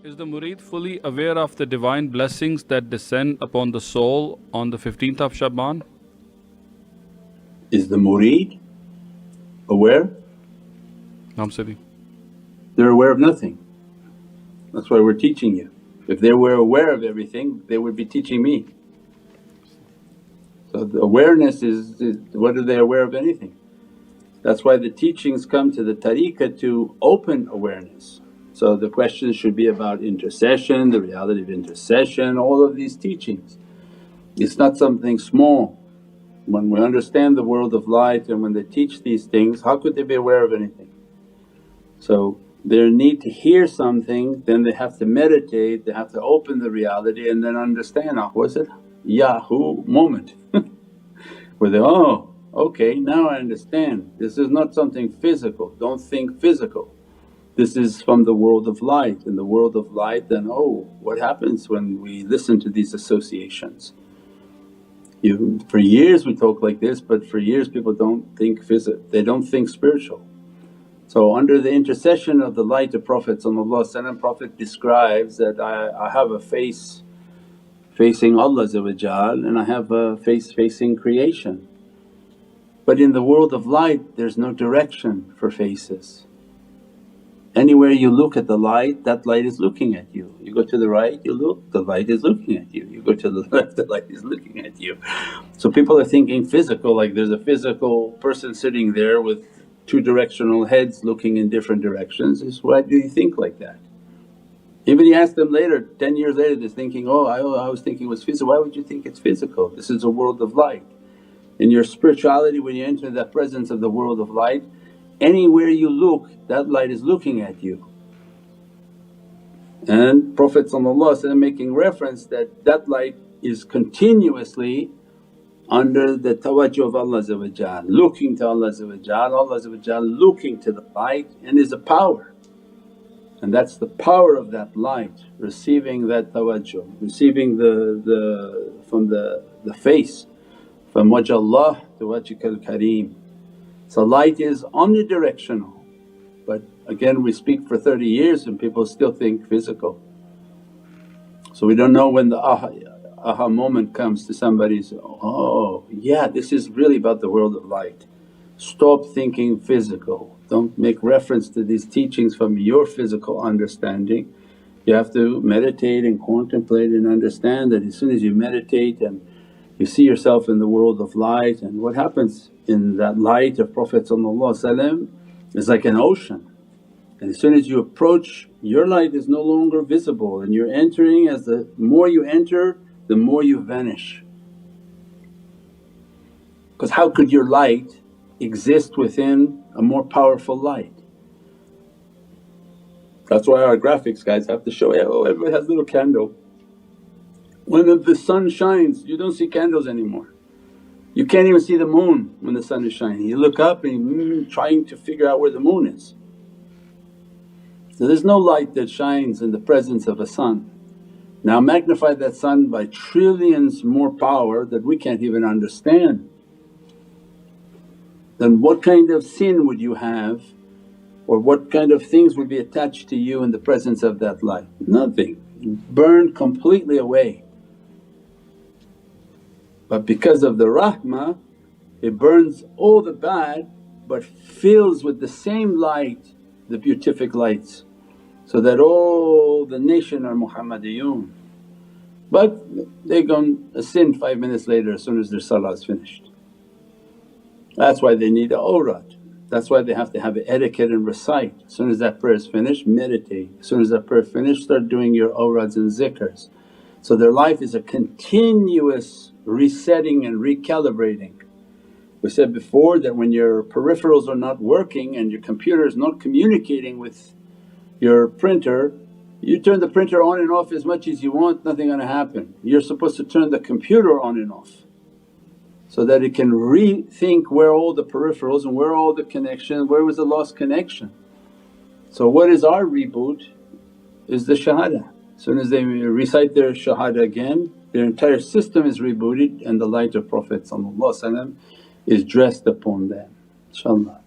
Is the murid fully aware of the divine blessings that descend upon the soul on the 15th of Shaban? Is the murid aware? Naam Sidi. They're aware of nothing. That's why we're teaching you. If they were aware of everything, they would be teaching me. So the awareness is what are they aware of anything? That's why the teachings come to the tariqah to open awareness. So the questions should be about intercession, the reality of intercession, all of these teachings. It's not something small. When we understand the world of light and when they teach these things, how could they be aware of anything? So they need to hear something, then they have to meditate, they have to open the reality and then understand, what's it? Yahoo moment where they, oh okay now I understand, this is not something physical, don't think physical. This is from the world of light. In the world of light then, oh what happens when we listen to these associations? For years we talk like this, but for years people don't think they don't think spiritual. So under the intercession of the light of Prophet Prophet describes that I have a face facing Allah and I have a face facing creation. But in the world of light there's no direction for faces. Anywhere you look at the light, that light is looking at you. You go to the right, you look, the light is looking at you. You go to the left, the light is looking at you. So people are thinking physical, like there's a physical person sitting there with two directional heads looking in different directions. Why do you think like that? Even you ask them later, 10 years later they're thinking, oh I was thinking it was physical. Why would you think it's physical? This is a world of light. In your spirituality when you enter that presence of the world of light, anywhere you look that light is looking at you. And Prophet making reference that that light is continuously under the tawajjuh of Allah, looking to Allah, Allah looking to the light and is a power. And that's the power of that light, receiving that tawajjuh, receiving from the face, from wajh Allah to wajhikal kareem. So light is omnidirectional, but again we speak for 30 years and people still think physical. So we don't know when the aha moment comes to somebody's, oh yeah this is really about the world of light. Stop thinking physical, don't make reference to these teachings from your physical understanding. You have to meditate and contemplate and understand that as soon as you meditate and you see yourself in the world of light, and what happens in that light of Prophet is like an ocean. And as soon as you approach, your light is no longer visible and you're entering, as the more you enter the more you vanish. Because how could your light exist within a more powerful light? That's why our graphics guys have to show, oh everybody has a little candle. When the sun shines you don't see candles anymore. You can't even see the moon when the sun is shining. You look up and you're trying to figure out where the moon is. So there's no light that shines in the presence of a sun. Now magnify that sun by trillions more power that we can't even understand. Then what kind of sin would you have, or what kind of things would be attached to you in the presence of that light? Nothing, burned completely away. But because of the rahmah it burns all the bad but fills with the same light the beatific lights, so that all the nation are Muhammadiyun. But they gone sin 5 minutes later as soon as their salah is finished. That's why they need a awrad, that's why they have to have an etiquette and recite. As soon as that prayer is finished, meditate. As soon as that prayer is finished, start doing your awrads and zikrs. So their life is a continuous resetting and recalibrating. We said before that when your peripherals are not working and your computer is not communicating with your printer, you turn the printer on and off as much as you want, nothing gonna happen. You're supposed to turn the computer on and off so that it can rethink where all the peripherals and where all the connection, where was the lost connection. So what is our reboot is the shahada. As soon as they recite their shahada again, their entire system is rebooted and the light of Prophet is dressed upon them, inshaAllah.